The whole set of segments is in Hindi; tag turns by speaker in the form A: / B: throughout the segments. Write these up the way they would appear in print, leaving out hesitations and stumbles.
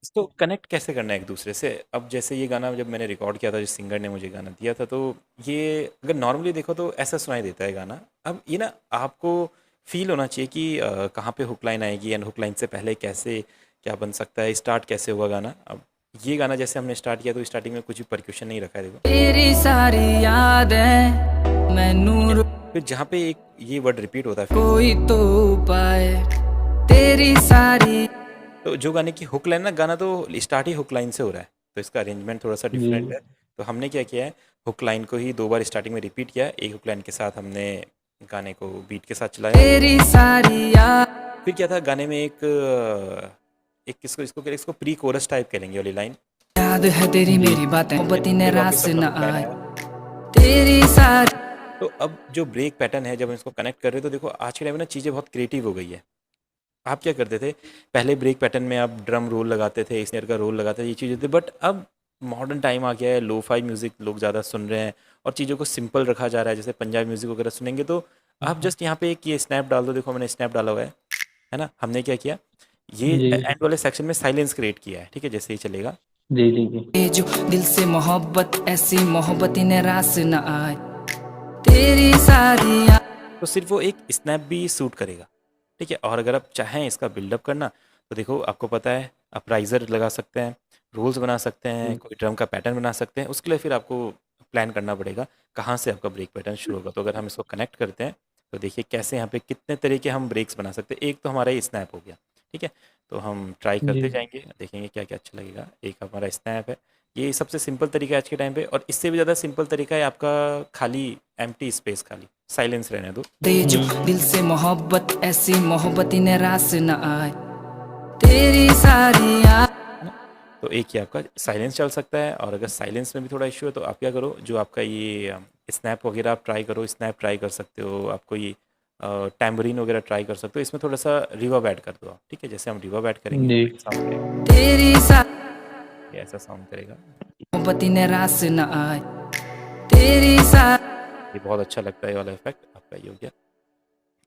A: इसको कनेक्ट कैसे करना है एक दूसरे से? अब जैसे ये गाना जब मैंने रिकॉर्ड किया था, जिस सिंगर ने मुझे गाना दिया था, तो ये अगर नॉर्मली देखो तो ऐसा सुनाई देता है गाना। अब ये ना आपको फील होना चाहिए कि कहाँ पे हुक लाइन आएगी एंड हुक लाइन से पहले कैसे क्या बन सकता है, स्टार्ट कैसे हुआ गाना। अब ये गाना जैसे हमने स्टार्ट किया तो स्टार्टिंग में कुछ भी परक्यूशन नहीं रखा है, देखो।
B: तेरी सारी यादें
A: ठीक है,
B: मैनू
A: फिर जहाँ पे एक ये वर्ड रिपीट होता है फिर से,
B: कोई तो पाए तेरी सारी।
A: तो जो गाने की हुक लाइन ना, गाना तो स्टार्ट ही हुक लाइन से हो रहा है, तो इसका अरेंजमेंट थोड़ा सा
C: जी
A: डिफरेंट है। तो हमने क्या किया है, हुक लाइन को ही दो बार स्टार्टिंग में रिपीट किया, एक हुक लाइन के साथ हमने गाने को बीट के साथ चलाया।
B: तेरी सारी याद
A: फिर क्या था, गाने में एक किसको इसको इसको प्री कोरस टाइप करेंगे वाली लाइन।
B: है तेरी
C: जी
B: मेरी बातें मोहब्बती ने
A: फिर वापस
B: रास
A: अपना
B: न
A: हुक लाइन
B: आए
A: आया।
B: तेरी सारी।
A: तो अब जो ब्रेक पैटर्न है, जब हम इसको कनेक्ट कर रहे हो तो देखो आज के टाइम में ना चीज़ें बहुत क्रिएटिव हो गई है। आप क्या करते थे, पहले ब्रेक पैटर्न में आप ड्रम रोल लगाते थे, स्नेयर का रोल लगाते थे, ये चीज़ें थी। बट अब मॉडर्न टाइम आ गया है, लो फाई म्यूज़िक लोग ज़्यादा सुन रहे हैं और चीज़ों को सिंपल रखा जा रहा है। जैसे पंजाबी म्यूज़िक वगैरह सुनेंगे तो आप जस्ट यहाँ पे एक ये स्नैप डाल दो, देखो मैंने स्नैप डाला हुआ है ना। हमने क्या किया, ये
C: जी
A: एंड वाले सेक्शन में साइलेंस क्रिएट किया है, ठीक है, जैसे ही चलेगा।
C: जी जी जी
B: ये जो दिल से मोहब्बत ऐसी मोहब्बती ने रास न आए तेरी सारी
A: तो सिर्फ वो एक स्नैप भी सूट करेगा, ठीक है। और अगर आप चाहें इसका बिल्डअप करना तो देखो आपको पता है, आप राइजर लगा सकते हैं, रोल्स बना सकते हैं,
C: जी
A: कोई ड्रम का पैटर्न बना सकते हैं। उसके लिए फिर आपको प्लान करना पड़ेगा कहाँ से आपका ब्रेक पैटर्न शुरू होगा। तो अगर हम इसको कनेक्ट करते हैं तो देखिए कैसे यहाँ पे कितने तरह के हम ब्रेक्स बना सकते हैं। एक तो हमारा ये स्नैप हो गया, ठीक है। तो हम ट्राई
C: जी
A: करते जाएंगे, देखेंगे क्या क्या अच्छा लगेगा। एक हमारा स्नैप है, ये सबसे सिंपल तरीका है आज के टाइम पे। और इससे भी ज़्यादा सिंपल तरीका है आपका खाली एम्प्टी स्पेस, खाली साइलेंस रहने दो।
B: ते जो दिल से मोहब्बत ऐसी मोहब्बती ने रास न आए तेरी सारी याद।
A: है ना? तो एक ही आपका साइलेंस चल सकता है। और अगर साइलेंस में भी थोड़ा इश्यू है तो आप क्या करो, जो आपका ये स्नैप वगैरह आप ट्राई करो, स्नैप ट्राई कर सकते हो, आपको ये टैम्बरीन वगैरह ट्राई कर सकते हो। इसमें थोड़ा सा रिवर्ब ऐड कर दो आप, ठीक है। जैसे हम रिवर्ब ऐड करेंगे
C: जी
A: तो एक साउंड करेगा,
B: तेरी सारी
A: ये ऐसा साउंड करेगा।
B: मोहब्बती ने रास न आए तेरी सारी।
A: ये बहुत अच्छा लगता है, ये वाला इफेक्ट आपका ये हो गया।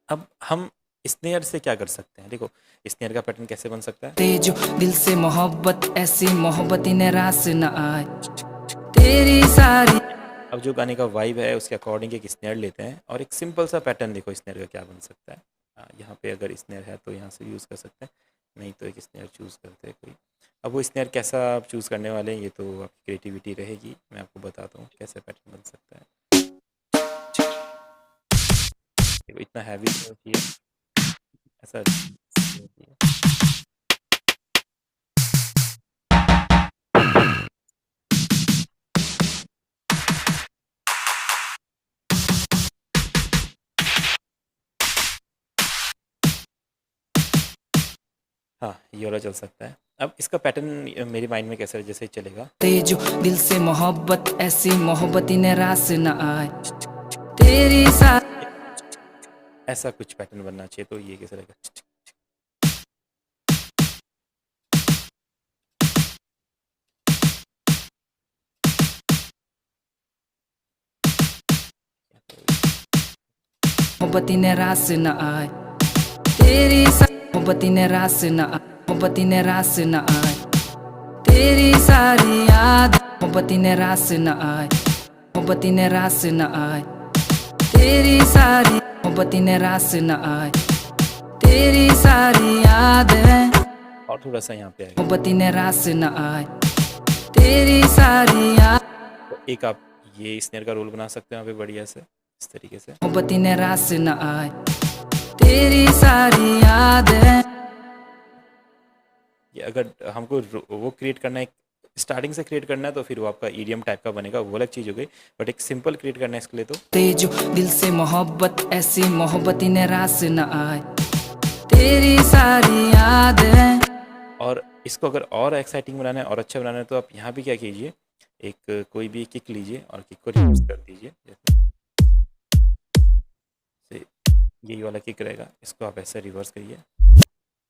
A: अब हम स्नेयर से क्या कर सकते हैं, देखो स्नेयर का पैटर्न कैसे बन सकता है।
B: ते जो दिल से मोहब्बत ऐसी मोहब्बती ने रास न आए तेरी सारी।
A: अब जो गाने का वाइब है उसके अकॉर्डिंग एक स्नेयर लेते हैं और एक सिंपल सा पैटर्न, देखो स्नेयर का क्या बन सकता है। यहाँ पे अगर स्नेयर है तो यहाँ से यूज़ कर सकते हैं, नहीं तो एक स्नेयर चूज़ करते हैं कोई। अब वो स्नेयर कैसा आप चूज़ करने वाले हैं ये तो आपकी क्रिएटिविटी रहेगी, मैं आपको बताता हूँ कैसे पैटर्न बन सकता है। देखो इतना हैवी नहीं चाहिए, ऐसा नहीं चाहिए। हाँ, ये वाला चल सकता है। अब इसका पैटर्न मेरे माइंड में कैसा है, जैसे चलेगा।
B: ते जो दिल से मोहब्बत ऐसी मोहब्बती ने रास न आए तेरी सारी।
A: ऐसा कुछ पैटर्न बनना चाहिए, तो ये कैसे रहेगा।
B: मोहब्बती ने रास न आए तेरी सारी। मोहब्बती ने रास न आए मोहब्बती ने रास न आए तेरी सारी याद। मोहब्बती ने रास न आए मोहब्बती ने रास न आए तेरी सारी। मोहब्बती ने रास न आए तेरी सारी याद है
A: और थोड़ा सा यहाँ पे आएगा।
B: मोहब्बती ने रास न आए तेरी सारी याद।
A: तो एक आप ये स्नेयर का रोल बना सकते हैं यहाँ पे बढ़िया से, इस तरीके से।
B: मोहब्बती ने रास न आए तेरी सारी याद है।
A: ये अगर हमको वो क्रिएट करना है, स्टार्टिंग से क्रिएट करना है तो फिर वो आपका ईडीएम टाइप का बनेगा, वो अलग चीज़ हो गई। बट एक सिंपल क्रिएट करना है इसके लिए तो
B: ते जो दिल से मोहब्बत ऐसी मोहब्बती ने रास न आए तेरी सारी याद है।
A: और इसको अगर और एक्साइटिंग बनाना है और अच्छा बनाना है तो आप यहाँ भी क्या कीजिए, एक कोई भी किक लीजिए और किक को रिवर्स कर दीजिए। जैसे यही वाला किक रहेगा, इसको आप ऐसे रिवर्स करिए,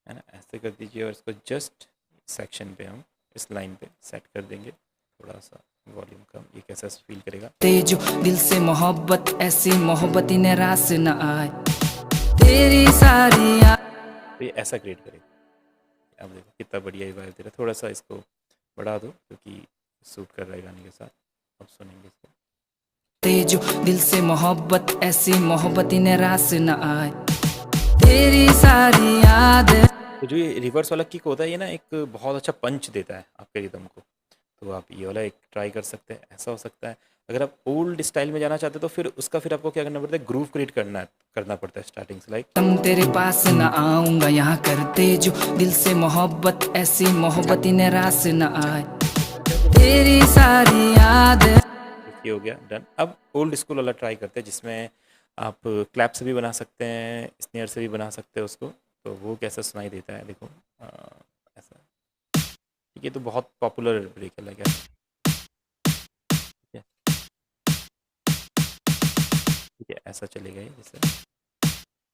A: है ना, ऐसे कर दीजिए। और इसको जस्ट सेक्शन पे हम इस लाइन पे सेट कर देंगे, थोड़ा सा वॉल्यूम कम। ये कैसा फील करेगा।
B: ते जो दिल से मोहब्बत ऐसी मोहब्बती ने रास न आए तेरी सारी याद।
A: तो ये ऐसा क्रिएट करेगा, अब देखो कितना बढ़िया ये वाइब दे रहा है। थोड़ा सा इसको बढ़ा दो क्योंकि सूट कर रहा है गाने के साथ। अब सुनेंगे इसको।
B: तेजो दिल से मोहब्बत ऐसी मोहब्बत इन्हें रास न आए तेरी सारी याद।
A: तो जो ये रिवर्स वाला किक होता है ये ना एक बहुत अच्छा पंच देता है आपके रिदम को। तो आप ये वाला एक ट्राई कर सकते हैं, ऐसा हो सकता है। अगर आप ओल्ड स्टाइल में जाना चाहते हैं तो फिर आपको क्या करना पड़ता है, ग्रूव क्रिएट करना पड़ता है स्टार्टिंग से। लाइक
B: तुम तेरे पास न आऊंगा यहाँ करते जो दिल से मोहब्बत ऐसी मोहब्बत इन्हें रास न आए तेरी सारी याद।
A: ये हो गया डन। अब ओल्ड स्कूल वाला ट्राई करते हैं जिसमें आप क्लैप से भी बना सकते हैं, स्नेयर से भी बना सकते हैं उसको। तो वो कैसा सुनाई देता है देखो। ऐसा ठीक है। तो बहुत पॉपुलर ब्रेक है लगा। ठीक है, ठीक है, ऐसा चलेगा ये जैसे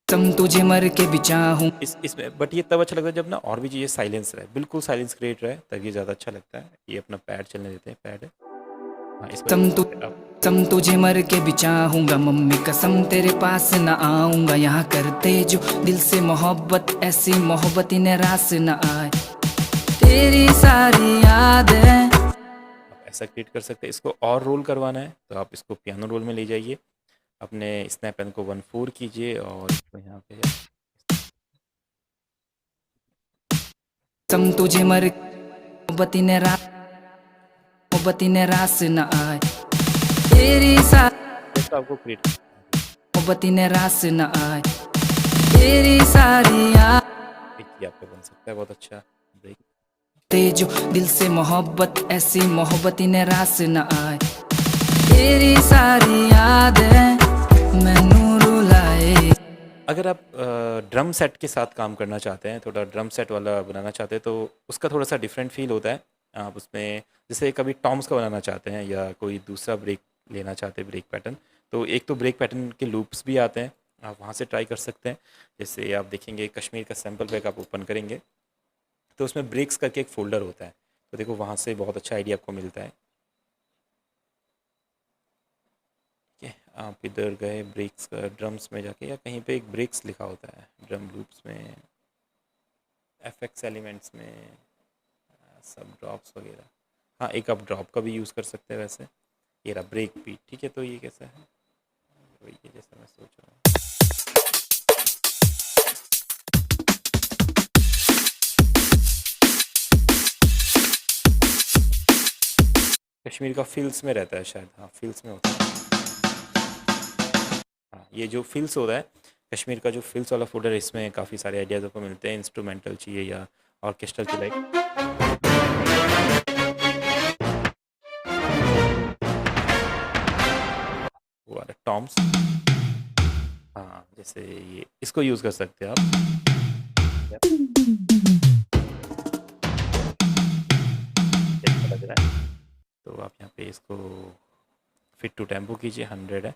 B: तुम तुझे मर के भी चाहूं
A: इसमें। बट ये तब अच्छा लगता है जब ना और भी चीज़ें साइलेंस रहे, बिल्कुल साइलेंस क्रिएट रहे, तब ये ज़्यादा अच्छा लगता है। ये अपना पैड चलने देते हैं, पैड है। हाँ इस पर अब
B: तुम तुझे मर के भी चाहूंगा मम्मी कसम तेरे पास न आऊंगा यहाँ करते जो दिल से मोहब्बत ऐसी मोहब्बत इन्हें रास न आए तेरी सारी याद है।
A: आप ऐसा क्रिएट कर सकते हैं। इसको और रोल करवाना है तो आप इसको पियानो रोल में ले जाइए, अपने स्नैप पेन को 1/4 कीजिए और इसको यहाँ पे
B: तुम तुझे मर मोहब्बत इन्हें रास न आए तेरी सारी
A: जैसा आपको क्रिएट
B: मोहब्बत इन्हें रास न आए तेरी सारी याद।
A: ये आपका बन सकता है बहुत अच्छा ब्रेक।
B: तेजो दिल से मोहब्बत ऐसी मोहब्बत इन्हें रास न आए तेरी सारी याद है मैनू रुलाए।
A: अगर आप ड्रम सेट के साथ काम करना चाहते हैं, थोड़ा ड्रम सेट वाला बनाना चाहते हैं, तो उसका थोड़ा सा डिफरेंट फील होता है। आप उसमें जैसे कभी टॉम्स का बनाना चाहते हैं या कोई दूसरा ब्रेक लेना चाहते हैं ब्रेक पैटर्न, तो एक तो ब्रेक पैटर्न के लूप्स भी आते हैं, आप वहाँ से ट्राई कर सकते हैं। जैसे आप देखेंगे कश्मीर का सैम्पल पैक आप ओपन करेंगे तो उसमें ब्रेक्स करके एक फ़ोल्डर होता है, तो देखो वहाँ से बहुत अच्छा आइडिया आपको मिलता है। ठीक है, आप इधर गए ब्रेक्स का ड्रम्स में जाके, या कहीं पे एक ब्रेक्स लिखा होता है ड्रम लूप्स में, एफएक्स एलिमेंट्स में, सब ड्रॉप्स वगैरह। हाँ एक आप ड्रॉप का भी यूज़ कर सकते हैं वैसे। ये रहा ब्रेक बीट। ठीक है, तो ये कैसा है, वही है जैसा मैं सोच रहा हूँ। कश्मीर का फिल्स में रहता है शायद, हाँ फिल्स में होता है। हाँ ये जो फिल्स होता है कश्मीर का, जो फिल्स वाला फोल्डर है, इसमें काफ़ी सारे आइडियाज़ आपको मिलते हैं। इंस्ट्रूमेंटल चाहिए या ऑर्केस्ट्रल चाहिए, वो वाला टॉम्स। हाँ जैसे ये इसको यूज़ कर सकते हैं आप। कैसा लग रहा है, तो आप यहाँ पे इसको फिट टू टेम्पो कीजिए, 100 है।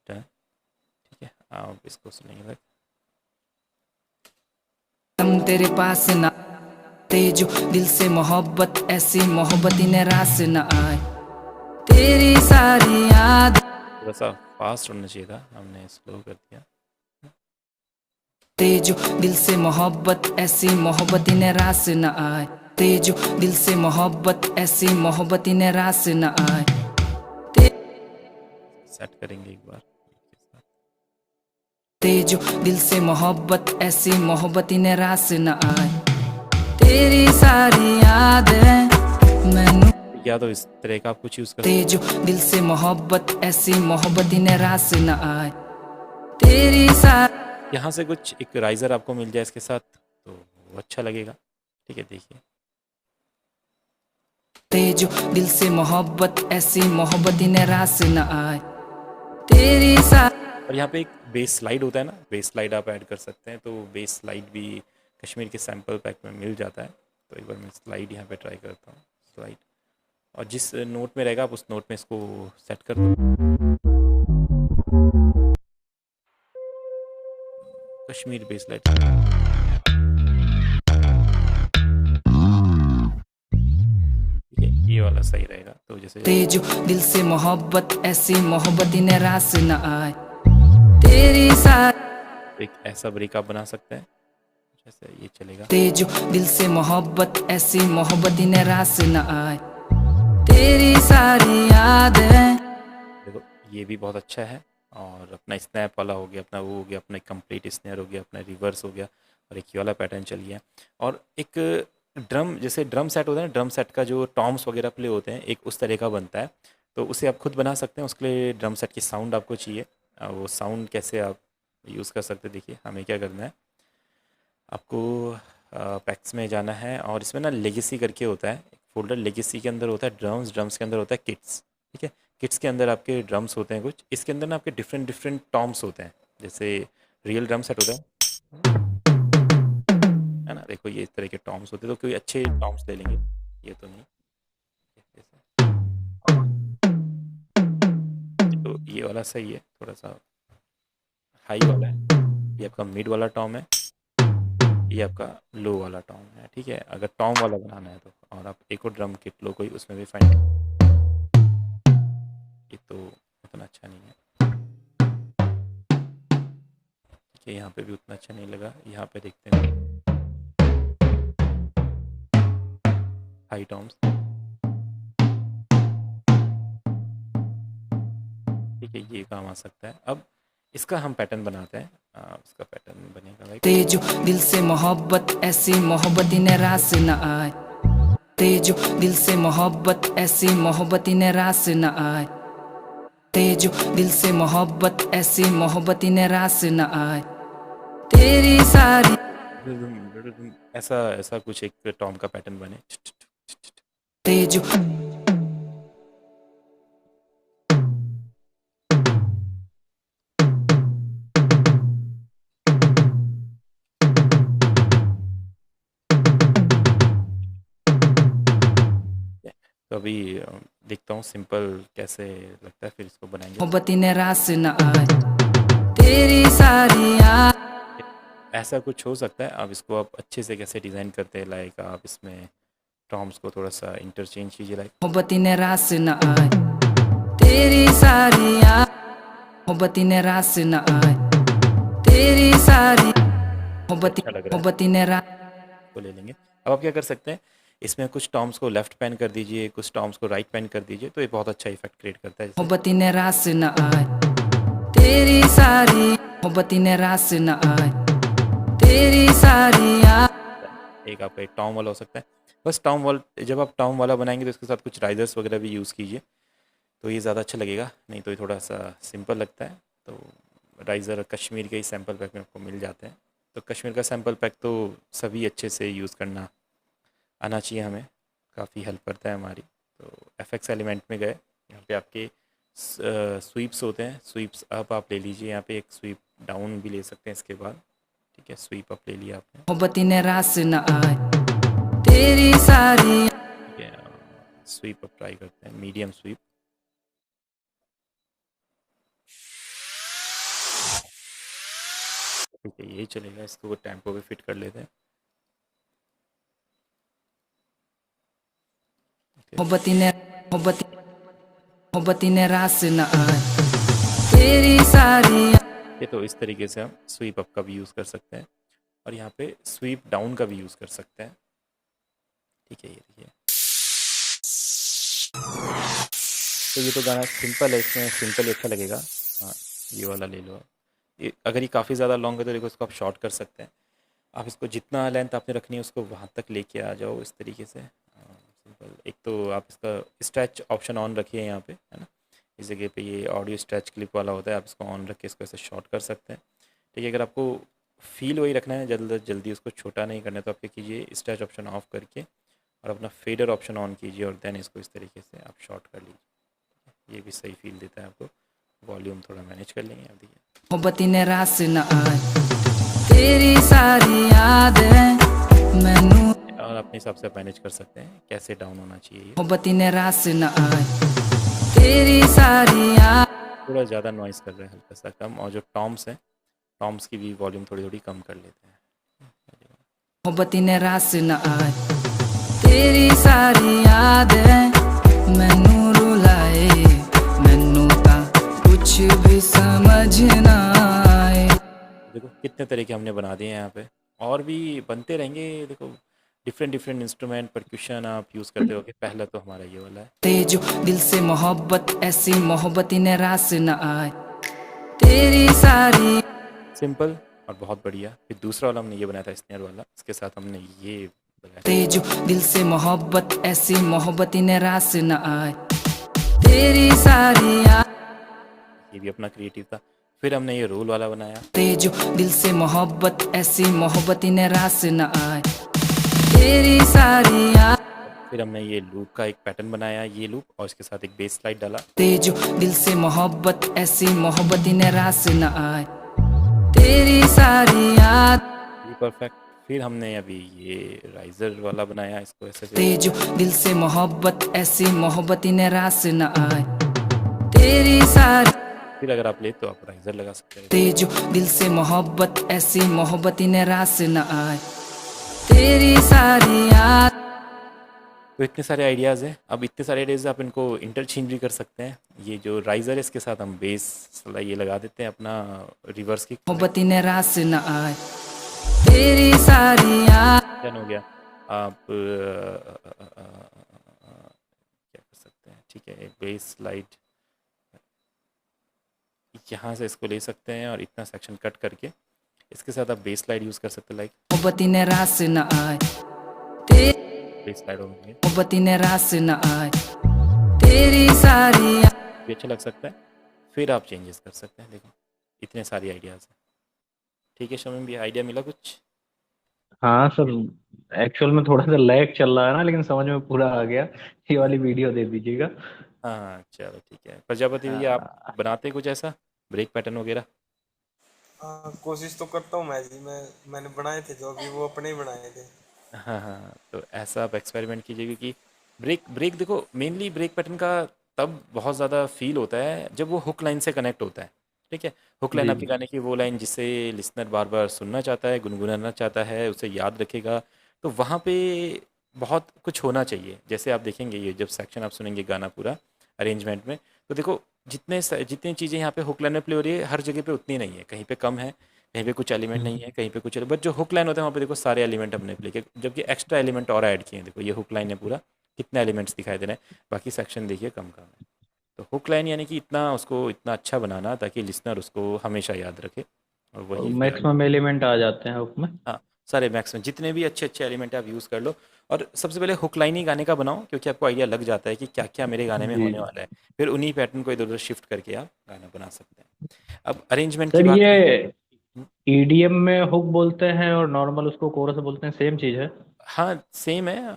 A: ठीक है, आप इसको सुनेंगे।
B: तुम तेरे पास न तेजो दिल से मोहब्बत ऐसी मोहब्बत इन्हें रास न आए तेरी सारी याद।
A: थोड़ा सा फास्ट होना चाहिए था, हमने स्लो कर दिया।
B: तेजो दिल से मोहब्बत ऐसी मोहब्बत इन्हें रास न आए तेजो दिल से मोहब्बत ऐसी मोहब्बत इन्हें रास न आए।
A: सेट करेंगे एक बार।
B: तेजो दिल से मोहब्बत ऐसी मोहब्बत इन्हें रास न आए तेरी सारी याद है मैनू।
A: या तो इस तरह का आप कुछ यूज़ कर
B: तेजो दिल से मोहब्बत ऐसी मोहब्बत इन्हें रास न आए तेरी सारी।
A: यहाँ से कुछ एक राइजर आपको मिल जाए इसके साथ तो वो अच्छा लगेगा। ठीक है, देखिए
B: तेजो दिल से मोहब्बत ऐसी मोहब्बत इन्हें रास न आए तेरी सारी।
A: और यहाँ पे एक बेस स्लाइड होता है ना, बेस स्लाइड आप ऐड कर सकते हैं। तो बेस स्लाइड भी कश्मीर के सैम्पल पैक में मिल जाता है। तो एक बार मैं स्लाइड यहाँ पे ट्राई करता हूँ। स्लाइड, और जिस नोट में रहेगा आप उस नोट में इसको सेट कर दो। कश्मीर बेस स्लाइड, ये वाला सही रहेगा। तो जैसे
B: तेजो दिल से मोहब्बत ऐसी मोहब्बत इन्हें रास न आए तेरी सारी।
A: एक ऐसा ब्रेक आप बना सकते हैं जैसे ये चलेगा।
B: तेजो दिल से मोहब्बत ऐसी मोहब्बत इन्हें रास न आए तेरी सारी यादें।
A: देखो ये भी बहुत अच्छा है। और अपना स्नैप वाला हो गया, अपना वो हो गया, अपना कंप्लीट स्नेयर हो गया, अपना रिवर्स हो गया, और एक ये वाला पैटर्न चल गया। और एक ड्रम, जैसे ड्रम सेट होता है ना, ड्रम सेट का जो टॉम्स वगैरह प्ले होते हैं एक उस तरह का बनता है। तो उसे आप खुद बना सकते हैं। उसके लिए ड्रम सेट की साउंड आपको चाहिए। वो साउंड कैसे आप यूज़ कर सकते हैं, देखिए हमें क्या करना है। आपको पैक्स में जाना है, और इसमें ना लेगेसी करके होता है एक फोल्डर। लेगेसी के अंदर होता है ड्रम्स, ड्रम्स के अंदर होता है किट्स। ठीक है, किट्स के अंदर आपके ड्रम्स होते हैं कुछ। इसके अंदर ना आपके डिफरेंट डिफरेंट टॉम्स होते हैं। जैसे रियल ड्रम सेट होता है ना, देखो ये इस तरह के टॉम्स होते हैं। तो कोई अच्छे टॉम्स ले लेंगे, ये तो नहीं, जैसे तो ये वाला सही है, थोड़ा सा हाई वाला है। ये आपका मिड वाला टॉम है, ये आपका लो वाला टॉम है। ठीक है, अगर टॉम वाला बनाना है तो। और आप एक और ड्रम किट लो कोई, उसमें भी फाइन। ये तो उतना अच्छा नहीं है। ठीक है, यहाँ पे भी उतना अच्छा नहीं लगा। यहाँ पे देखते हैं हाई टॉम्स। ठीक है, ये काम आ सकता है। अब इसका हम पैटर्न बनाते हैं। इसका पैटर्न बनेगा लाइक
B: तेजो दिल से मोहब्बत ऐसी मोहब्बत इन्हें रास न आए तेजो दिल से मोहब्बत ऐसी मोहब्बत इन्हें रास न आए तेजो दिल से मोहब्बत ऐसी मोहब्बत इन्हें रास न आए तेरी सारी
A: ऐसा ऐसा कुछ एक टॉम का पैटर्न बने।
B: तेजो
A: तो अभी देखता हूँ सिंपल कैसे लगता है, फिर इसको बनाएंगे।
B: मोहब्बत इन्हें रास न आए तेरी सारी याद
A: ऐसा कुछ हो सकता है। अब इसको आप अच्छे से कैसे डिज़ाइन करते हैं, लाइक आप इसमें टॉम्स को थोड़ा सा इंटरचेंज कीजिए, लाइक
B: मोहब्बत इन्हें रास न आए तेरी सारी याद मोहब्बत इन्हें रास न आए तेरी सारी
A: अच्छा लग रहा है,
B: मोहब्बत इन्हें रास
A: को ले लेंगे। अब आप क्या कर सकते हैं, इसमें कुछ टॉम्स को लेफ्ट पैन कर दीजिए, कुछ टॉम्स को राइट पैन कर दीजिए, तो ये बहुत अच्छा इफेक्ट क्रिएट करता है। जैसे
B: मोहब्बत इन्हें रास न आए तेरी सारी मोहब्बत इन्हें रास न आए तेरी सारी याद
A: एक आपका एक टॉम वाला हो सकता है। बस टॉम वाला, जब आप टॉम वाला बनाएंगे तो इसके साथ कुछ राइजर्स वगैरह भी यूज़ कीजिए, तो ये ज़्यादा अच्छा लगेगा। नहीं तो ये थोड़ा सा सिंपल लगता है। तो राइज़र कश्मीर के ही सैम्पल पैक में आपको मिल जाते हैं। तो कश्मीर का सैम्पल पैक तो सभी अच्छे से यूज़ करना आना चाहिए, हमें काफ़ी हेल्प करता है हमारी। तो एफएक्स एलिमेंट में गए, यहाँ पे आपके स्वीप्स होते हैं। स्वीप्स अप आप ले लीजिए, यहाँ पे एक स्वीप डाउन भी ले सकते हैं इसके बाद। ठीक है, स्वीप अप ले लिया आपने।
B: मोहब्बत इन्हें रास न आए तेरी सारी
A: ठीक है, स्वीप अप ट्राई करते हैं, मीडियम स्वीप। ठीक है, यही चलेगा। इसको टेम्पो पे फिट कर लेते हैं।
B: मोहब्बत इन्हें मोहब्बत इन्हें रास न आए तेरी सारी
A: ये तो इस तरीके से हम स्वीप अप का भी यूज़ कर सकते हैं, और यहाँ पे स्वीप डाउन का भी यूज़ कर सकते हैं। ठीक है, ये देखिए। तो ये तो गाना सिंपल है, इसमें सिंपल ही अच्छा लगेगा। हाँ, ये वाला ले लो आप। ये अगर ये काफ़ी ज़्यादा लॉन्ग है तो देखो इसको आप शॉर्ट कर सकते हैं। आप इसको जितना लेंथ आपने रखनी है उसको वहाँ तक लेके आ जाओ इस तरीके से। सिंपल। एक तो आप इसका स्ट्रेच ऑप्शन ऑन रखिए यहाँ पे, है ना। इस जगह पे ये ऑडियो स्ट्रेच क्लिप वाला होता है, आप इसको ऑन रख के इसको ऐसे शॉर्ट कर सकते हैं। ठीक है, अगर आपको फील वही रखना है, जल्दी उसको छोटा नहीं करना है, तो आप क्या कीजिए, स्ट्रेच ऑप्शन ऑफ करके और अपना फेडर ऑप्शन ऑन कीजिए, और देन इसको इस तरीके से आप शॉर्ट कर लीजिए। ये भी सही फील देता है आपको। वॉल्यूम थोड़ा मैनेज कर लेंगे, आप देखिए।
B: मोहब्बत इन्हें रास न आए तेरी सारी यादें मैनू
A: और अपने हिसाब से आप मैनेज कर सकते हैं कैसे डाउन होना चाहिए। ये
B: मोहब्बत इन्हें रास न आए तेरी सारी याद
A: थोड़ा ज़्यादा नॉइज़ कर रहे हैं, हल्का सा कम। और जो टॉम्स हैं, टॉम्स की भी वॉल्यूम थोड़ी थोड़ी कम कर लेते हैं।
B: मोहब्बत इन्हें रास न आए तेरी सारी यादें मैनू रुलाए मैनू ता कुछ भी समझ ना आए।
A: देखो कितने तरीके हमने बना दिए हैं यहाँ पे। और भी बनते रहेंगे। देखो डिफरेंट डिफरेंट इंस्ट्रूमेंट परक्यूशन आप यूज़ करते होगे। पहला तो हमारा ये वाला है।
B: तेजो दिल से मोहब्बत ऐसी मोहब्बत इन्हें रास न आए तेरी सारी
A: सिंपल और बहुत बढ़िया। फिर दूसरा वाला हमने ये बनाया था स्नेयर वाला, इसके साथ हमने ये बनाया।
B: तेजो दिल से मोहब्बत ऐसी मोहब्बत इन्हें रास न आए तेरी सारी
A: ये भी अपना क्रिएटिव था। फिर हमने ये रोल वाला बनाया।
B: तेजो दिल से मोहब्बत ऐसी मोहब्बत इन्हें रास न आए तेरी सारी
A: फिर हमने ये लूप का एक पैटर्न बनाया, ये लूप, और इसके साथ एक बेस स्लाइड डाला।
B: तेजो दिल से मोहब्बत ऐसी मोहब्बत इन्हें रास न आए तेरी सारी याद
A: ये परफेक्ट। फिर हमने अभी ये राइजर वाला बनाया, इसको ऐसे से।
B: तेजो दिल से मोहब्बत ऐसी मोहब्बत इन्हें रास न आए तेरी सारी
A: फिर अगर आप ले तो आप राइजर लगा सकते हैं।
B: तेजो दिल से मोहब्बत ऐसी मोहब्बत इन्हें रास न आए तेरी सारी याद
A: तो इतने सारे आइडियाज़ हैं। अब इतने सारे आइडियाज़ आप इनको इंटरचेंज भी कर सकते हैं। ये जो राइजर है इसके साथ हम बेस ये लगा देते हैं अपना रिवर्स की।
B: मोहब्बत इन्हें रास न आए तेरी सारी याद
A: डन हो गया। आप क्या कर सकते हैं, ठीक है, बेस स्लाइड यहाँ से इसको ले सकते हैं और इतना सेक्शन कट करके इसके साथ आप बेस स्लाइड यूज़ कर सकते हैं। लाइक
B: मोहब्बत इन्हें रास न आए तेरी
A: बेस स्लाइड हो गई,
B: मोहब्बत इन्हें रास न आए तेरी सारी
A: भी अच्छा लग सकता है। फिर आप चेंजेस कर सकते हैं। देखो इतने सारे आइडियाज़ हैं। ठीक है शमीम भी, आइडिया मिला कुछ?
C: हाँ सर, एक्चुअल में थोड़ा सा लैग चल रहा है ना, लेकिन समझ में पूरा आ गया। ये वाली वीडियो दे दीजिएगा।
A: हाँ हाँ चलो ठीक है। प्रजापति भैया आप
C: हाँ
A: बनाते हैं कुछ ऐसा ब्रेक पैटर्न वगैरह?
D: हाँ, कोशिश तो करता हूँ मैं जी। मैंने बनाए थे जो अभी, वो अपने ही बनाए थे।
A: हाँ हाँ, तो ऐसा आप एक्सपेरिमेंट कीजिए, क्योंकि ब्रेक ब्रेक देखो मेनली ब्रेक पैटर्न का तब बहुत ज़्यादा फील होता है जब वो हुक लाइन से कनेक्ट होता है। ठीक है, हुक लाइन
C: जी
A: आपके
C: जी।
A: गाने की वो लाइन जिसे लिसनर बार बार सुनना चाहता है, गुनगुनाना चाहता है, उसे याद रखेगा। तो वहाँ पे बहुत कुछ होना चाहिए। जैसे आप देखेंगे ये जब सेक्शन आप सुनेंगे गाना पूरा अरेंजमेंट में, तो देखो जितनी चीज़ें यहाँ पे हुक लाइन में प्ले हो रही है हर जगह पे उतनी नहीं है, कहीं पे कम है, कहीं पे कुछ एलिमेंट नहीं है, कहीं पे कुछ, बट जो हुक लाइन होता है वहाँ पे देखो सारे एलिमेंट हमने प्ले किए, जबकि एक्स्ट्रा एलिमेंट और ऐड किए हैं। देखो ये हुक लाइन है पूरा, कितने एलिमेंट्स दिखाई दे रहे हैं, बाकी सेक्शन देखिए कम कम है। तो हुक लाइन यानी कि इतना उसको इतना अच्छा बनाना ताकि लिसनर उसको हमेशा याद रखे, और वही फिर
C: मैक्सिमम एलिमेंट आ जाते हैं उसमें।
A: हाँ सारे मैक्सिमम जितने भी अच्छे अच्छे एलिमेंट आप यूज़ कर लो। और सबसे पहले हुक लाइन ही गाने का बनाओ, क्योंकि आपको आइडिया लग जाता है कि क्या क्या मेरे गाने में
C: जी
A: होने वाला है। फिर उन्हीं पैटर्न को इधर उधर शिफ्ट करके आप गाना बना सकते हैं। अब अरेंजमेंट की
C: सर,
A: बात
C: ये
A: करें।
C: ईडीएम में हुक बोलते हैं और नॉर्मल उसको कोरस बोलते हैं, सेम चीज़ है?
A: हाँ सेम है,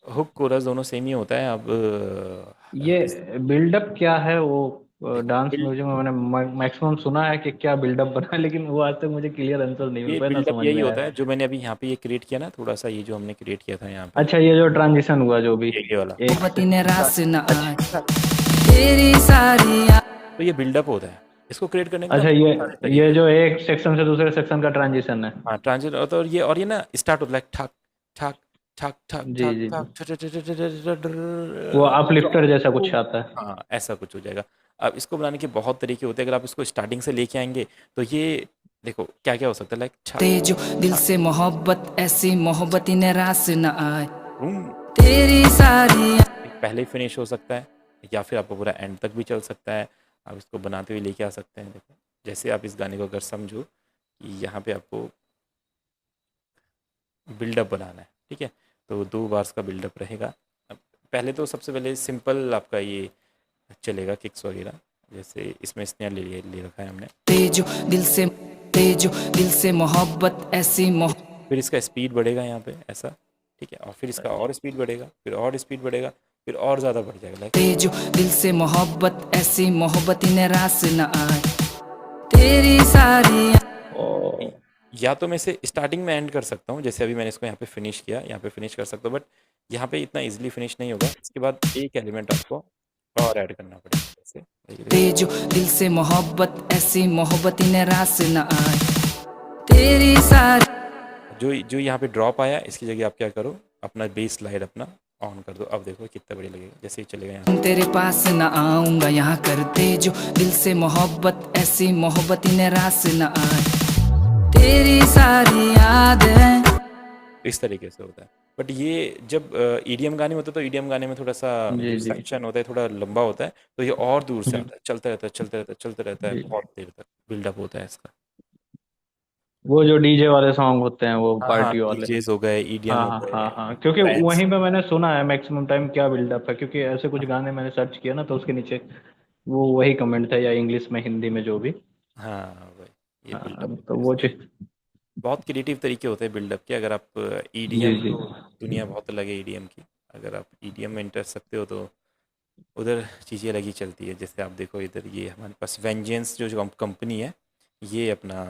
A: हुक कोरस दोनों सेम ही होता है। अब
C: ये बिल्डअप क्या है वो?
A: देखो
C: डांस म्यूजिक में मैंने मैक्सिमम सुना है कि क्या बिल्डअप बना है, लेकिन वो आज तक मुझे क्लियर आंसर नहीं मिल
A: ये
C: पाया, ना
A: बिल्डअप
C: समझ
A: यही
C: में
A: होता
C: आया।
A: है जो मैंने अभी यहाँ पे ये क्रिएट किया ना, थोड़ा सा ये जो हमने क्रिएट किया था यहाँ पे,
C: अच्छा, ये जो ट्रांजिशन हुआ जो भी
A: ये वाला,
C: एक
B: मोहब्बत
C: से।
B: इन्हें रास न आए
A: अच्छा,
B: तेरी सारी याद
A: तो ये बिल्डअप होता है। इसको क्रिएट करने के ना
C: अच्छा,
A: बहुत
C: ये
A: सारे
C: ये
A: तरीके हैं।
C: जो एक सेक्शन से दूसरे सेक्शन का ट्रांजिशन है।
A: हाँ ट्रांजिट होता है, और ये ना स्टार्ट होता है ठक ठक ठक ठक
C: जी
A: ठक
C: जी जी।
A: ठक
C: वो अपलिफ्टर जैसा कुछ आता है।
A: हाँ ऐसा कुछ हो जाएगा। अब इसको बनाने के बहुत तरीके होते हैं। अगर आप इसको स्टार्टिंग से लेके आएंगे तो ये देखो क्या क्या हो सकता है, लाइक ठक
B: तेजो दिल
A: ठक
B: से मोहब्बत ऐसी मोहब्बत इन्हें रास न आए
A: बूम,
B: तेरी सारी
A: पहले फिनिश हो सकता है, या फिर आपको पूरा एंड तक भी चल सकता है। आप इसको बनाते हुए लेके आ सकते हैं। देखो जैसे आप इस गाने को अगर समझो कि यहाँ पे आपको बिल्डअप बनाना है, ठीक है, तो 2 बार्स का बिल्डअप रहेगा। अब पहले तो सबसे पहले सिंपल आपका ये चलेगा किक्स वगैरह, जैसे इसमें स्नेयर ले रखा है हमने।
B: तेजो दिल से तेजो दिल से मोहब्बत ऐसी
A: फिर इसका स्पीड बढ़ेगा यहाँ पे ऐसा, ठीक है, और फिर इसका और स्पीड बढ़ेगा, फिर और स्पीड बढ़ेगा, फिर और ज़्यादा बढ़ जाएगा। लाइक
B: तेजो दिल से मोहब्बत ऐसी मोहब्बत इन्हें रास न आए तेरी सारी
C: और
A: या तो मैं इसे स्टार्टिंग में एंड कर सकता हूँ, जैसे अभी मैंने इसको यहाँ पे फिनिश किया, यहाँ पे फिनिश कर सकता हूँ, बट यहाँ पे इतना इजीली फिनिश नहीं होगा। इसके बाद एक एलिमेंट आपको और ऐड करना पड़ेगा, जैसे
B: तेजो दिल से मोहब्बत ऐसी मोहब्बत इन्हें रास न आए तेरी सारी
A: जो यहाँ पे ड्रॉप आया इसकी जगह आप क्या करो, अपना बेस स्लाइड अपना ऑन कर दो। अब देखो कितना बढ़िया लगेगा जैसे ही चलेगा यहाँ।
B: तेरे पास न आऊंगा यहाँ कर तेजो दिल से मोहब्बत ऐसी मोहब्बत इन्हें रास न आए तेरी सारी यादें।
A: इस तरीके से होता है। बट ये जब ईडीएम गाने में होता है तो ईडीएम गाने में थोड़ा सा
C: जी
A: जो
C: जी।
A: सेक्शन होता है थोड़ा लंबा होता है, तो ये और दूर से
C: हम्म,
A: आता है, चलता रहता है, चलता रहता है, चलता रहता है,
C: जी।
A: बहुत देर तक बिल्डअप होता है इसका।
C: वो जो डीजे वाले सॉन्ग होते हैं वो
A: हाँ हाँ,
C: पार्टी वाले।
A: डीजेस हो गए, ईडीएम
C: हाँ
A: हो
C: हाँ
A: गए,
C: हाँ हाँ, क्योंकि
A: ट्रांस।
C: वहीं पे मैंने सुना है मैक्सिमम टाइम क्या बिल्डअप है, क्योंकि ऐसे कुछ गाने मैंने सर्च किया ना तो उसके नीचे वो वही कमेंट था, या इंग्लिश में हिंदी में जो भी।
A: हाँ भाई, ये बिल्डअप
C: हाँ,
A: होता
C: तो
A: है
C: वो
A: इसका।
C: चीज।
A: बहुत क्रिएटिव तरीके होते हैं बिल्डअप के। अगर आप
C: जी
A: ईडीएम
C: जी।
A: तो दुनिया बहुत अलग है ईडीएम की। अगर आप ईडीएम में इंटरेस्ट रखते हो तो उधर चीज़ें अलग ही चलती है। जैसे आप देखो इधर ये हमारे पास वेंजेंस जो कंपनी है, ये अपना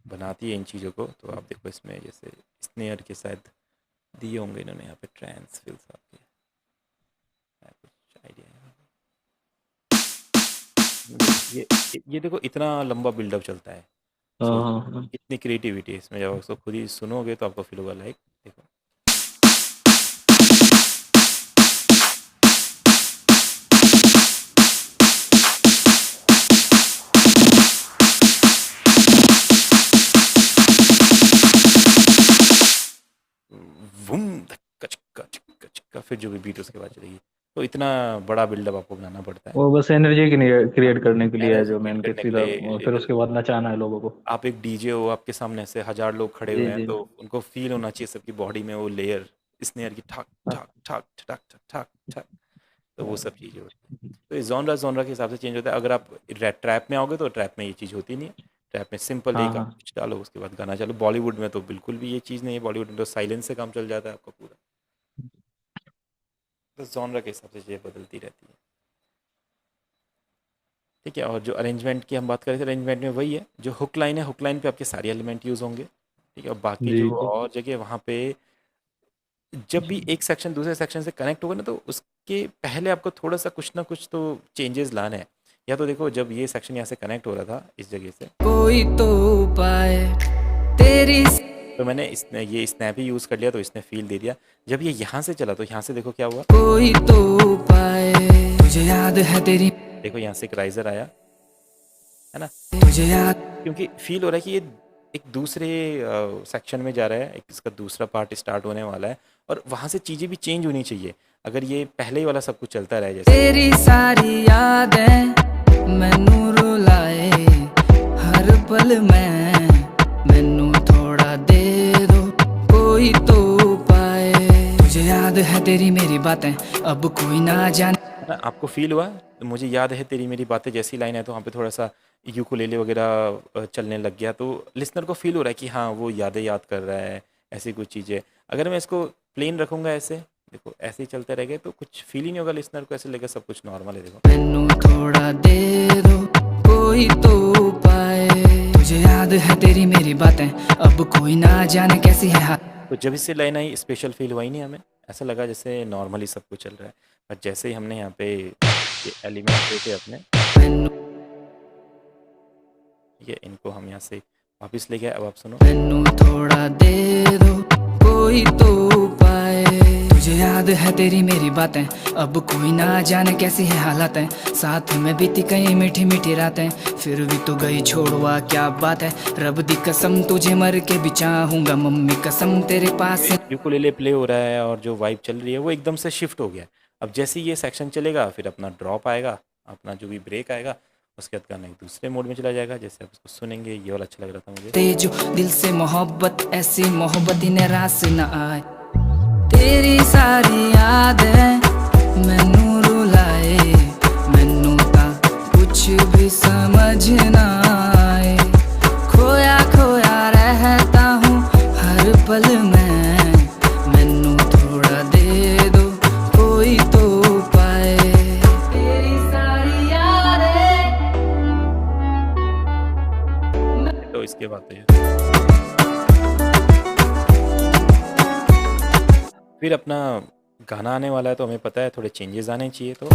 A: बनाती है इन चीज़ों को। तो आप देखो इसमें जैसे स्नेयर के शायद दिए होंगे इन्होंने यहाँ पे ट्रांस फील्स आपके, या कुछ आइडिया है? ये देखो इतना लंबा बिल्डअप चलता है।
C: हाँ
A: सोचो
C: हाँ हाँ।
A: कितनी क्रिएटिविटी है इसमें। जब आप उसको खुद ही सुनोगे तो आपको फील होगा लाइक देखो। वुम धक्का चिक्का चिक्का चिक्का, फिर जो भी बीट उसके बाद चलेगी। तो इतना बड़ा बिल्डअप आपको बनाना पड़ता है।
C: वो बस एनर्जी क्रिएट करने के लिए है,
A: एनर्जी
C: जो
A: क्रिएट
C: मेन के
A: करने के
C: सीधा
A: लिए
C: फिर
A: इधर
C: उसके बाद नचाना है लोगों को।
A: आप एक डीजे हो, आपके सामने ऐसे हजार लोग खड़े
C: जी
A: हुए हैं,
C: जी।
A: तो उनको फील होना चाहिए सबकी बॉडी में वो लेयर स्नेयर की, ठक ठक ठक ठक ठक ठक ठक। तो वो सब चीज़ें होती हैं। तो ये जॉनरा जॉनरा के हिसाब से चेंज होता है। अगर आप ट्रैप में आओगे तो ट्रैप में ये चीज़ होती नहीं है। ट्रैप में सिंपल
C: हाँ
A: एक आप
C: हाँ।
A: कुछ डालो उसके बाद गाना चालू। बॉलीवुड में तो बिल्कुल भी ये चीज़ नहीं है। बॉलीवुड में तो साइलेंस से काम चल जाता है आपका पूरा। तो जॉनरा के हिसाब से चीज़ें बदलती रहती है। ठीक है। और जो अरेंजमेंट की हम बात करें थे, अरेंजमेंट में वही है, जो हुक लाइन है, हुक लाइन पे आपके सारे एलिमेंट यूज़ होंगे। ठीक है। और बाकी
C: जी
A: जो
C: जी।
A: और जगह वहाँ पे जब भी एक सेक्शन दूसरे सेक्शन से कनेक्ट होगा ना, तो उसके पहले आपको थोड़ा सा कुछ ना कुछ तो चेंजेस लाना है। या तो देखो जब ये सेक्शन यहाँ से कनेक्ट हो रहा था इस जगह से,
B: कोई तो पाए तेरी।
A: तो मैंने इसने ये स्नैप ही यूज़ कर लिया, तो इसने फील दे दिया। जब ये यहाँ से चला तो यहाँ से देखो क्या हुआ।
B: कोई तो पाए तुझे याद है तेरी।
A: देखो यहाँ से एक राइजर आया, है ना।
B: तुझे याद।
A: क्योंकि फील हो रहा है कि ये एक दूसरे सेक्शन में जा रहा है, एक इसका दूसरा पार्ट स्टार्ट होने वाला है, और वहाँ से चीज़ें भी चेंज होनी चाहिए। अगर ये पहले ही वाला सब कुछ चलता रहे जैसे,
B: तेरी सारी यादें मैनू रुलाए हर पल में। मैनू थोड़ा दे दो कोई तो पाए। तुझे याद है तेरी मेरी बातें अब कोई ना जाने।
A: है ना, आपको फील हुआ। तो मुझे याद है तेरी मेरी बातें जैसी लाइन है, तो वहाँ पे थोड़ा सा यूकुलेले वगैरह चलने लग गया, तो लिसनर को फील हो रहा है कि हाँ वो यादें याद कर रहा है, ऐसी कुछ चीज़ें। अगर मैं इसको प्लेन रखूँगा ऐसे, देखो ऐसे ही चलते रहेंगे, तो कुछ फील ही नहीं होगा लिसनर को, ऐसे लगेगा सब कुछ नॉर्मल है। देखो
B: मैनू थोड़ा दे दो कोई तो पाए। तुझे याद है तेरी मेरी बातें अब कोई ना जाने कैसी है हाल।
A: तो जब इससे लाइन आई स्पेशल फील हुआ ही नहीं हमें, ऐसा लगा जैसे नॉर्मली सब कुछ चल रहा है। पर जैसे ही हमने यहाँ पे ये एलिमेंट देखे अपने,
B: मैनू
A: ये इनको हम यहाँ से वापस ले गए। अब आप सुनो,
B: मैनू थोड़ा दे दो कोई तो पाए। तुझे याद है तेरी मेरी बातें अब कोई ना जाने कैसी है हालतें। साथ में बीती कई मीठी मीठी रातें फिर भी तू गई छोड़वा क्या बात है। रब दी कसम तुझे मर के भी चाहूंगा मम्मी कसम तेरे पास।
A: यूकुलेले प्ले हो रहा है और जो वाइब चल रही है वो एकदम से शिफ्ट हो गया। अब जैसे ही ये सेक्शन चलेगा फिर अपना ड्रॉप आएगा, अपना जो भी ब्रेक आएगा, उसके बाद गाना एक दूसरे मोड में चला जाएगा। जैसे आप उसको सुनेंगे, ये वाला अच्छा लग रहा था मुझे।
B: तेजो दिल से मोहब्बत ऐसी मोहब्बत इन्हें रास न आए। तेरी सारी यादें मैनू रुलाए। मैनू ता कुछ भी समझ ना आए। खोया खोया रहता हूँ हर पल में। मैनू थोड़ा दे दो कोई तो पाए। तेरी सारी यादें।
A: तो इसके बाद तो ये फिर अपना गाना आने वाला है, तो हमें पता है थोड़े चेंजेस आने चाहिए। तो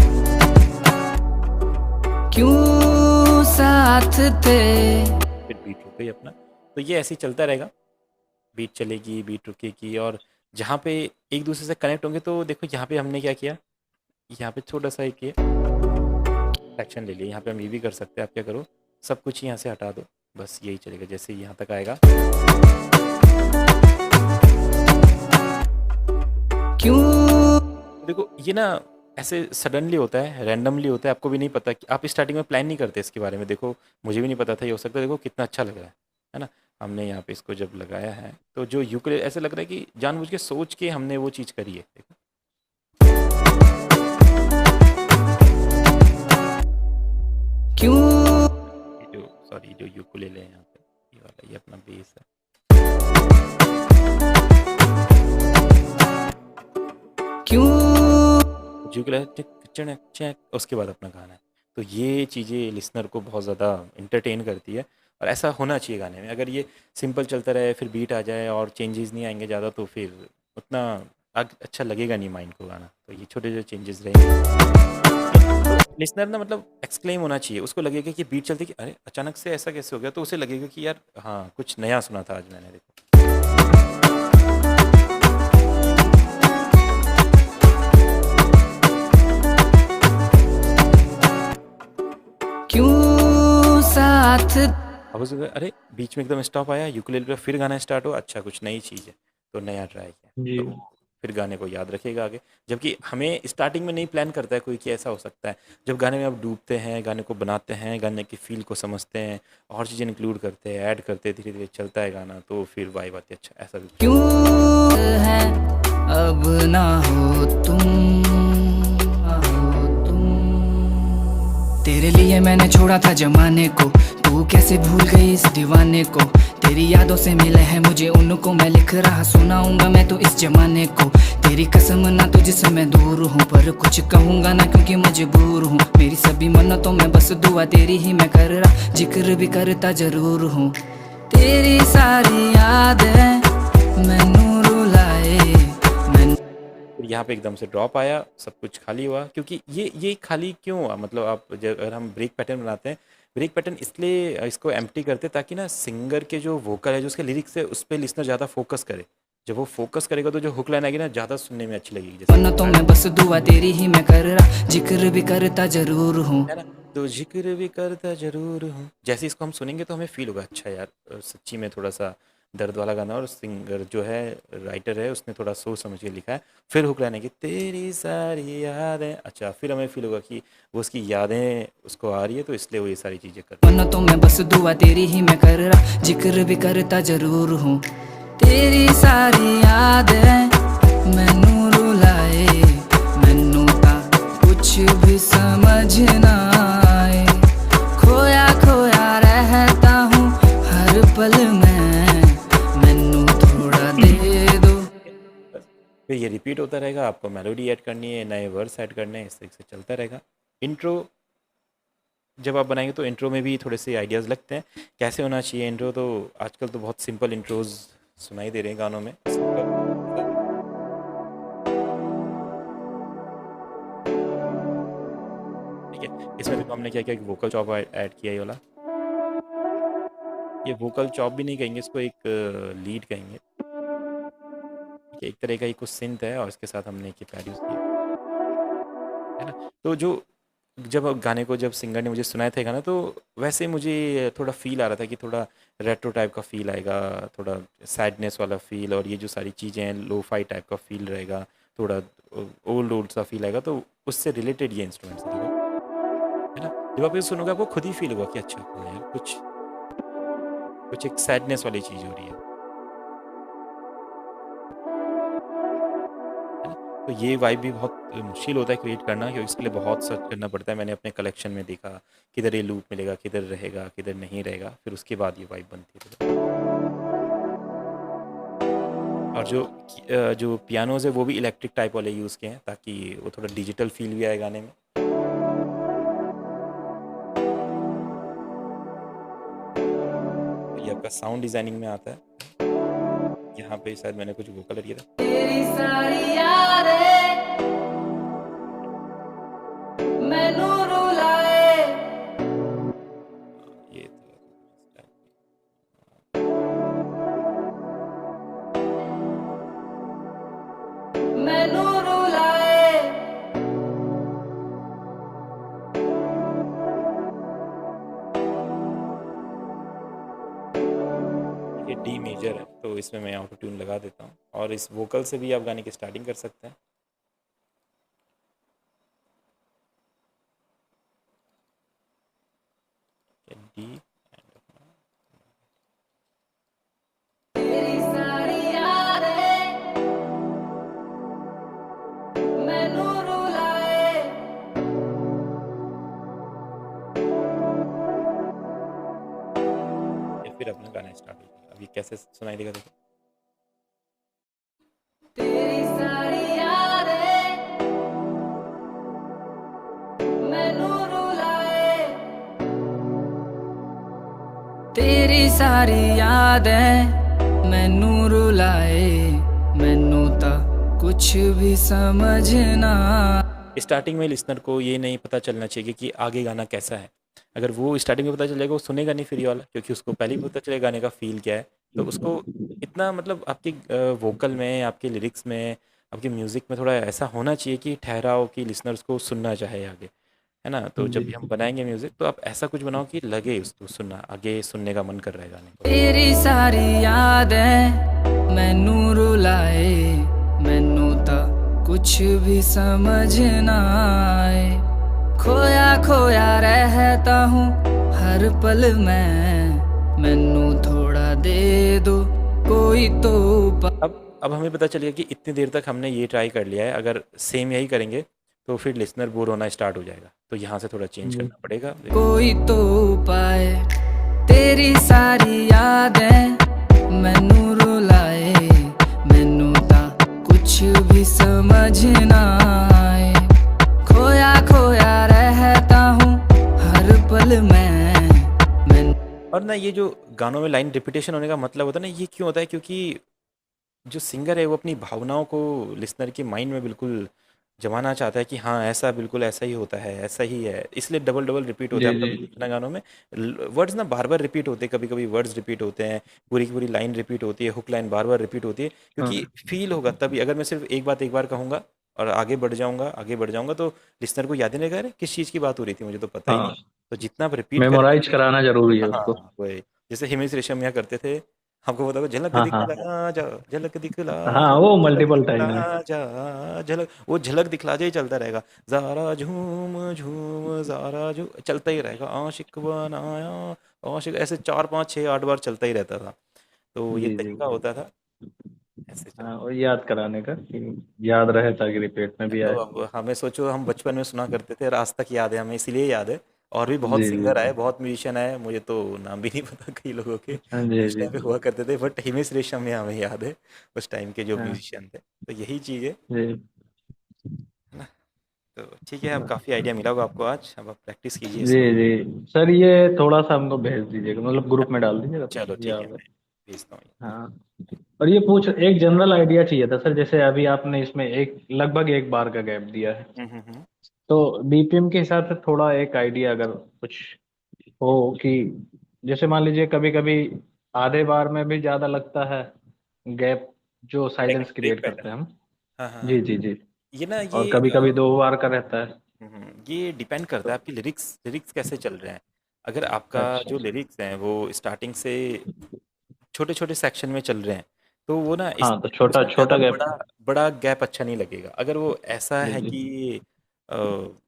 B: क्यों साथ थे।
A: फिर बीट रुक गई अपना। तो ये ऐसे ही चलता रहेगा, बीट चलेगी, बीट रुकेगी, और जहाँ पे एक दूसरे से कनेक्ट होंगे, तो देखो यहाँ पे हमने क्या किया, यहाँ पे छोटा सा एक ये सेक्शन ले लिया। यहाँ पे हम ये भी कर सकते हैं, आप क्या करो, सब कुछ यहाँ से हटा दो, बस यही चलेगा जैसे यहाँ तक आएगा।
B: क्यों
A: देखो ये ना ऐसे सडनली होता है, रैंडमली होता है, आपको भी नहीं पता कि आप स्टार्टिंग में प्लान नहीं करते इसके बारे में। देखो मुझे भी नहीं पता था, ये हो सकता है। देखो कितना अच्छा लग रहा है ना। हमने यहाँ पे इसको जब लगाया है तो जो यूकेलेले ऐसे लग रहा है कि जानबूझ के सोच के हमने वो चीज़ करी है। देखो
B: क्यों
A: ये जो सॉरी जो यूकेलेले है यहाँ पे, ये वाला ये अपना बेस है।
B: क्यों
A: यूकेलेले टिक चैक चैक, उसके बाद अपना गाना है। तो ये चीज़ें लिसनर को बहुत ज़्यादा इंटरटेन करती है और ऐसा होना चाहिए गाने में। अगर ये सिंपल चलता रहे फिर बीट आ जाए और चेंजेस नहीं आएंगे ज़्यादा तो फिर उतना अच्छा लगेगा नहीं माइंड को गाना। तो ये छोटे छोटे चेंजेस रहेंगे तो लिसनर ना मतलब एक्सक्लेम होना चाहिए, उसको लगेगा कि बीट चलती कि अरे अचानक से ऐसा कैसे हो गया, तो उसे लगेगा कि यार हाँ कुछ नया सुना था आज मैंने। देखो
B: क्यों साथ
A: अब उसे अरे बीच में एकदम स्टॉप आया, यूकेलेले पे फिर गाना स्टार्ट हो, अच्छा कुछ नई चीज़ है तो नया ट्राई किया,
C: जी।
A: तो वो फिर गाने को याद रखेगा आगे। जबकि हमें स्टार्टिंग में नहीं प्लान करता है कोई कि ऐसा हो सकता है। जब गाने में आप डूबते हैं, गाने को बनाते हैं, गाने की फील को समझते हैं और चीज़ें इंक्लूड करते हैं, ऐड करते हैं, धीरे धीरे चलता है गाना तो फिर वाइब आती है। अच्छा ऐसा भी
B: क्यों है अब ना हो तुम तेरे लिए मैंने छोड़ा था जमाने को, तू कैसे भूल गई इस दीवाने को। तेरी यादों से मिले हैं मुझे उनको, मैं लिख रहा सुनाऊंगा मैं तो इस जमाने को। तेरी कसम ना तुझसे मैं दूर हूँ, पर कुछ कहूंगा ना क्योंकि मजबूर हूँ। मेरी सभी मन्नतों में बस दुआ तेरी ही मैं कर रहा, जिक्र भी करता जरूर हूँ। तेरी सारी यादें मैनू रुलाए
A: फिर यहाँ पे एकदम से ड्रॉप आया, सब कुछ खाली हुआ। क्योंकि ये खाली क्यों हुआ, मतलब आप अगर हम ब्रेक पैटर्न बनाते हैं, ब्रेक पैटर्न इसलिए इसको एम्प्टी करते हैं ताकि ना सिंगर के जो वोकल है, जो उसके लिरिक्स है, उस पर लिसनर ज़्यादा फोकस करे। जब वो फोकस करेगा तो जो हुक लाइन आएगी ना ज़्यादा सुनने में अच्छी लगेगी।
B: वरना तो मैं बस दुआ तेरी ही मैं कर रहा, जिक्र भी करता जरूर हूँ।
A: है ना, तो जिक्र भी करता जरूर हूँ। जैसे इसको हम सुनेंगे तो हमें फील होगा अच्छा यार सच्ची में थोड़ा सा दर्द वाला गाना, और सिंगर जो है राइटर है उसने थोड़ा सोच समझ के लिखा है। फिर हुक लाइन की तेरी सारी यादें, अच्छा फिर हमें फील होगा कि वो उसकी यादें उसको आ रही है, तो इसलिए वो ये सारी चीज़ें कर रहा है।
B: वरना तो मैं बस दुआ तेरी ही मैं कर रहा, जिक्र भी करता जरूर हूँ। तेरी सारी यादें मैनू रुलाए, मैनू ता कुछ भी समझ ना आए। खोया खोया रहता हूँ हर पल में, मैनू थोड़ा दे दो।
A: फिर ये रिपीट होता रहेगा, आपको मेलोडी ऐड करनी है, नए वर्ड्स ऐड करने हैं, इस तरीके से चलता रहेगा। इंट्रो जब आप बनाएंगे तो इंट्रो में भी थोड़े से आइडियाज़ लगते हैं कैसे होना चाहिए इंट्रो। तो आजकल तो बहुत सिंपल इंट्रोज सुनाई दे रहे हैं गानों में। ठीक है, इसमें देखो हमने क्या किया कि वोकल चॉप ऐड किया ये वाला। ये वोकल चॉप भी नहीं कहेंगे इसको, एक लीड कहेंगे। ठीक है, एक तरह का ही कुछ सिंथ है और इसके साथ हमने कीपैड यूज़ किया है ना। तो जो जब गाने को जब सिंगर ने मुझे सुनाया था गाना, तो वैसे मुझे थोड़ा फील आ रहा था कि थोड़ा रेट्रो टाइप का फील आएगा, थोड़ा सैडनेस वाला फील, और ये जो सारी चीज़ें हैं लो फाई टाइप का फील रहेगा, थोड़ा ओल्ड ओल्ड सा फील आएगा। तो उससे रिलेटेड ये इंस्ट्रूमेंट्स है देखो, है ना। जब आप ये सुनोगे आपको खुद ही फील होगा कि अच्छा हाँ यार कुछ कुछ एक सैडनेस वाली चीज़ हो रही है ना। तो ये वाइब भी बहुत मुश्किल होता है क्रिएट करना, क्योंकि इसके लिए बहुत सर्च करना पड़ता है। मैंने अपने कलेक्शन में देखा किधर ये लूप मिलेगा, किधर रहेगा, किधर नहीं रहेगा, फिर उसके बाद ये वाइब बनती है। और जो पियानोज है वो भी इलेक्ट्रिक टाइप वाले यूज़ किए हैं ताकि वो थोड़ा डिजिटल फील भी आए गाने में। ये आपका साउंड डिजाइनिंग में आता है। यहाँ पे शायद मैंने कुछ वोकल किया था।
B: तेरी सारी यादें मैनू रुलाए,
A: ये
B: मैनू रुलाए।
A: मेजर है, तो इसमें मैं ऑटो ट्यून लगा देता हूँ, और इस वोकल से भी आप गाने की स्टार्टिंग कर सकते हैं। डी
B: तेरी सारी यादें मैनू रुलाए,
A: या फिर अपना गाना स्टार्ट हो जाएगा। अभी कैसे सुनाई देगा देखो।
B: तेरी सारी यादें मैनू रुलाए, तेरी सारी यादें मैनू रुलाए, मैनू ता कुछ भी समझ ना।
A: स्टार्टिंग में लिसनर को ये नहीं पता चलना चाहिए कि आगे गाना कैसा है। अगर वो स्टार्टिंग में पता चल जाएगा, वो सुनेगा नहीं फिर ये वाला, क्योंकि उसको पहले ही पता चलेगा गाने का फ़ील क्या है। तो उसको इतना मतलब आपकी वोकल में, आपके लिरिक्स में, आपके म्यूज़िक में थोड़ा ऐसा होना चाहिए कि ठहराओ कि लिसनर उसको सुनना चाहे आगे, है ना? तो जब
C: जी
A: भी हम बनाएँगे म्यूज़िक, तो आप ऐसा कुछ बनाओ कि लगे उसको सुनना, आगे सुनने का मन कर रहा है गाने को।
B: तेरी सारी यादें मैनू रुलाए, मैनू ता कुछ भी समझ ना आए, खोया खोया रहता हूँ हर पल मैं, मैनू थोड़ा दे दो कोई तो
A: अब हमें पता चल गया कि इतनी देर तक हमने ये ट्राई कर लिया है, अगर सेम यही करेंगे तो फिर लिसनर बोर होना स्टार्ट हो जाएगा, तो यहाँ से थोड़ा चेंज
C: जी
A: करना पड़ेगा।
B: कोई तो पाए, तेरी सारी यादें मैनू रुलाए, मैनू ता कुछ भी समझ ना आए, खोया खोया रहता हूँ हर पल मैं।
A: और ना ये जो गानों में लाइन रिपीटेशन होने का मतलब होता है ना, ये क्यों होता है? क्योंकि जो सिंगर है वो अपनी भावनाओं को लिसनर के माइंड में बिल्कुल जमाना चाहता है कि हाँ ऐसा, बिल्कुल ऐसा ही होता है, ऐसा ही है, इसलिए डबल डबल रिपीट होता
C: जी
A: है। आप
C: जी
A: कभी देखना गानों में वर्ड्स ना बार बार रिपीट होते हैं, कभी कभी वर्ड्स रिपीट होते हैं, पूरी की पूरी लाइन रिपीट होती है, हुक लाइन बार बार रिपीट होती है,
C: हाँ
A: क्योंकि फील होगा तभी। अगर मैं सिर्फ एक बार कहूँगा और आगे बढ़ जाऊंगा, तो लिसनर को याद ही नहीं रहेगा, अरे किस चीज़ की बात हो रही थी, मुझे तो पता ही नहीं।
C: हाँ,
A: तो जितना आप रिपीट करेंगे
C: मेमोराइज कराना जरूरी है उसको।
A: हाँ वही, जैसे हिमेश रेशमिया करते थे, हमको बताओ झलक
C: हाँ हाँ
A: दिखला जा, झलक दिखला
C: हाँ,
A: जा,
C: वो
A: झलक
C: मल्टीपल टाइम है।
A: दिखला जा, झलक, वो झलक दिखला जा ही चलता रहेगा, ज़ारा झूम झूम ज़ारा झूम चलता ही रहेगा, आशिक बनाया आशिक, ऐसे 4 5 6 8 बार चलता ही रहता था। तो ये
C: जी जी
A: तरीका
C: जी।
A: होता था, ऐसे चल।
C: हाँ, और याद कराने का कि याद रहे ताकि रिपीट में भी
A: तो
C: आए।
A: अब हमें सोचो, हम बचपन में सुना करते थे और आज तक याद है हमें, इसीलिए याद है। और भी बहुत
C: जी जी
A: सिंगर आए,
C: जी।
A: बहुत म्यूजिशियन आए, मुझे तो नाम भी नहीं पता कई लोगों के
C: हाँ जी
A: उस
C: जी
A: टाइम पे
C: जी
A: हुआ करते थे, बट हिमेश रेशमिया हमें याद है, उस टाइम के जो
C: हाँ
A: म्यूजिशियन थे। तो यही चीज़ है
C: जी।
A: ना? तो ठीक है, अब काफ़ी आइडिया मिला होगा आपको आज, अब आप प्रैक्टिस कीजिए
C: जी
A: इसको।
C: जी सर, ये थोड़ा सा हमको भेज दीजिएगा, मतलब ग्रुप में डाल दीजिएगा तो
A: चलो ठीक है,
C: याद है।
A: मैं भेजता हूँ।
C: हाँ, और ये पूछ एक जनरल आइडिया चाहिए था सर, जैसे अभी आपने इसमें एक लगभग एक बार का गैप दिया है,
A: हम्म।
C: तो बीपीएम के हिसाब से थोड़ा एक आइडिया अगर कुछ हो कि, जैसे मान लीजिए कभी कभी आधे बार में भी ज्यादा लगता है गैप, जो साइलेंस
A: ब्रेक
C: क्रिएट
A: पैटर्न।
C: करते हैं हम।
A: हाँ हाँ
C: जी
A: हाँ।
C: जी जी।
A: ये ना
C: और
A: ये
C: कभी कभी 2 बार का रहता है।
A: ये डिपेंड करता है
C: तो
A: आपकी लिरिक्स लिरिक्स कैसे चल रहे हैं। अगर आपका
C: अच्छा
A: जो
C: अच्छा।
A: लिरिक्स हैं वो स्टार्टिंग से छोटे छोटे सेक्शन में चल रहे हैं, तो वो ना इस
C: हाँ, तो छोटा
A: उसमें ज़्यादा
C: छोटा गैप।
A: बड़ा बड़ा गैप अच्छा नहीं लगेगा। अगर वो ऐसा
C: जी
A: है
C: जी।
A: कि अ,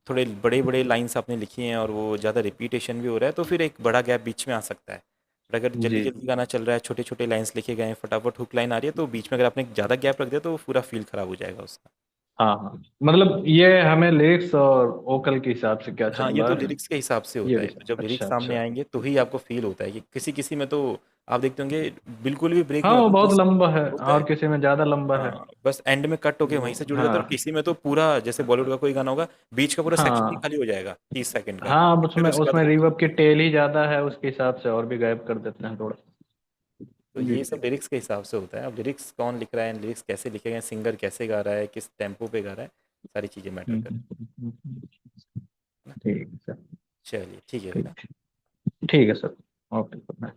A: थोड़े बड़े बड़े लाइंस आपने लिखी हैं और वो ज़्यादा रिपीटेशन भी हो रहा है, तो फिर एक बड़ा गैप बीच में आ सकता है। बट अगर जल्दी
C: जी
A: जल्दी गाना चल रहा है, छोटे छोटे लाइंस लिखे गए हैं, फटाफट हुक लाइन आ रही है, तो बीच में अगर आपने ज़्यादा गैप रख दिया तो पूरा फील खराब हो जाएगा उसका।
C: हाँ हाँ, मतलब ये हमें लिरिक्स और वोकल के हिसाब से क्या
A: हाँ,
C: चल
A: ये तो
C: रहा है,
A: लिरिक्स के हिसाब से
C: ये
A: होता है।
C: भी।
A: तो जब
C: अच्छा
A: लिरिक्स सामने
C: अच्छा।
A: आएँगे तो ही आपको फ़ील होता है कि किसी-किसी में तो आप देखते होंगे बिल्कुल भी ब्रेक
C: हाँ,
A: नहीं
C: वो
A: होता,
C: बहुत
A: बस
C: लंबा है
A: होता है।
C: और किसी में ज्यादा लंबा है।
A: हाँ, बस एंड में कट होके
C: वो
A: वहीं से जुड़ जाता है, और
C: हाँ
A: किसी में तो पूरा, जैसे बॉलीवुड का कोई गाना होगा, बीच का पूरा सेक्शन ही
C: हाँ
A: खाली हो जाएगा 30 सेकंड का।
C: हाँ, अब
A: फिर
C: उसमें
A: उसके बाद
C: उसमें
A: आपको
C: रिवर्ब की टेल ही ज्यादा है, उसके हिसाब से और भी गायब कर देते हैं थोड़ा।
A: तो
C: जी
A: ये
C: जी।
A: सब लिरिक्स के हिसाब से होता है। अब लिरिक्स कौन लिख रहा है, लिरिक्स कैसे लिखे गए, सिंगर कैसे गा रहा है, किस टेम्पो पे गा रहा है, सारी चीज़ें मैटर करती हैं ना।
C: ठीक है सर।
A: चलिए ठीक है फिर।
C: ठीक ठीक है सर। Okay sir.